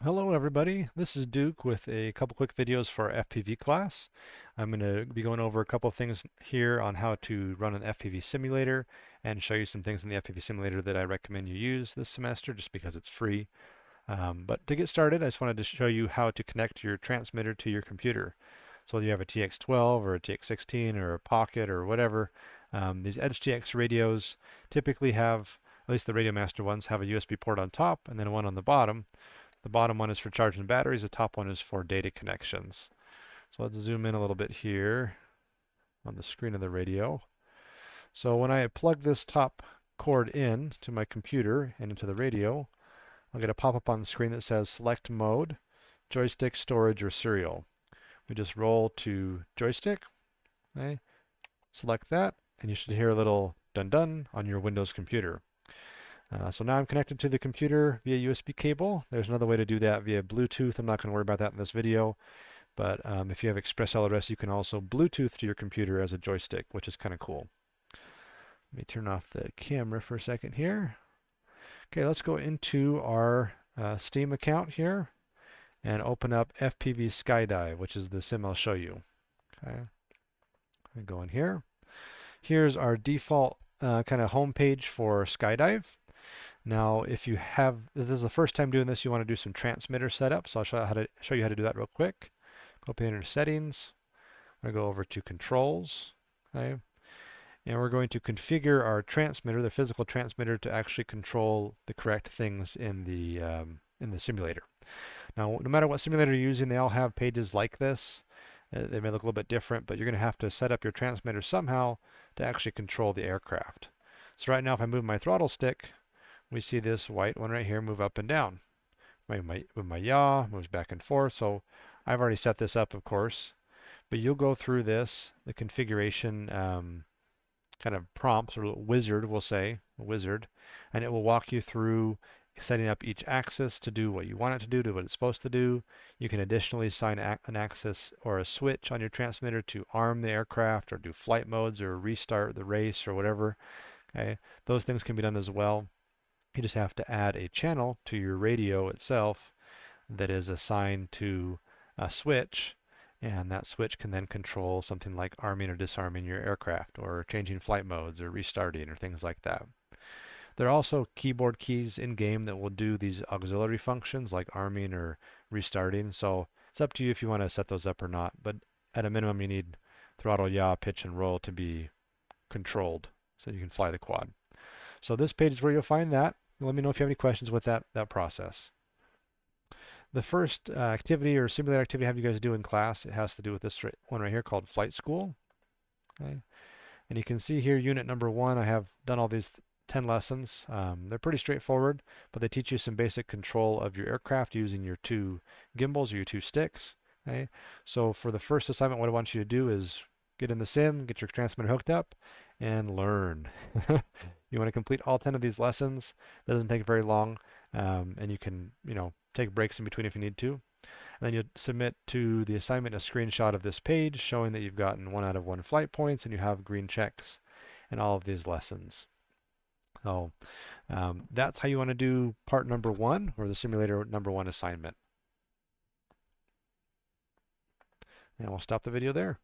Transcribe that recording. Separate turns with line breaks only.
Hello everybody, this is Duke with a couple quick videos for our FPV class. I'm going to be going over a couple of things here on how to run an FPV simulator and show you some things in the FPV simulator that I recommend you use this semester just because it's free. But to get started, I just wanted to show you how to connect your transmitter to your computer. So whether you have a TX12 or a TX16 or a Pocket or whatever, these Edge TX radios typically have, at least the Radio Master ones, have a USB port on top and then one on the bottom. The bottom one is for charging batteries, the top one is for data connections. So let's zoom in a little bit here on the screen of the radio. So when I plug this top cord in to my computer and into the radio, I'll get a pop-up on the screen that says select mode, joystick, storage, or serial. We just roll to joystick, okay? Select that, and you should hear a little dun-dun on your Windows computer. So now I'm connected to the computer via USB cable. There's another way to do that via Bluetooth. I'm not going to worry about that in this video. But if you have Express LRS, you can also Bluetooth to your computer as a joystick, which is kind of cool. Let me turn off the camera for a second here. Okay, let's go into our Steam account here and open up FPV Skydive, which is the sim I'll show you. Okay, I go in here. Here's our default kind of home page for Skydive. Now, if this is the first time doing this, you want to do some transmitter setup. So I'll show you how to do that real quick. Go up here into settings. I'm going to go over to controls. Okay. And we're going to configure our transmitter, the physical transmitter, to actually control the correct things in the simulator. Now, no matter what simulator you're using, they all have pages like this. They may look a little bit different, but you're going to have to set up your transmitter somehow to actually control the aircraft. So right now, if I move my throttle stick, we see this white one right here move up and down. My yaw moves back and forth. So I've already set this up, of course, but you'll go through this, the configuration kind of prompts, or wizard, we'll say, a wizard, and it will walk you through setting up each axis to do what you want it to do what it's supposed to do. You can additionally assign an axis or a switch on your transmitter to arm the aircraft or do flight modes or restart the race or whatever. Okay, those things can be done as well. You just have to add a channel to your radio itself that is assigned to a switch, and that switch can then control something like arming or disarming your aircraft, or changing flight modes, or restarting, or things like that. There are also keyboard keys in game that will do these auxiliary functions like arming or restarting, so it's up to you if you want to set those up or not, but at a minimum you need throttle, yaw, pitch, and roll to be controlled so you can fly the quad. So this page is where you'll find that. Let me know if you have any questions with that process. The first activity or simulator activity I have you guys do in class, it has to do with this one right here called Flight School. Okay. And you can see here unit number 1, I have done all these 10 lessons. They're pretty straightforward, but they teach you some basic control of your aircraft using your 2 gimbals or your 2 sticks. Okay. So for the first assignment, what I want you to do is get in the sim, get your transmitter hooked up, and learn. You want to complete all 10 of these lessons. It doesn't take very long, and you can, take breaks in between if you need to. And then you submit to the assignment a screenshot of this page showing that you've gotten 1 out of 1 flight points and you have green checks in all of these lessons. So that's how you want to do part number 1, or the simulator number 1 assignment. And we'll stop the video there.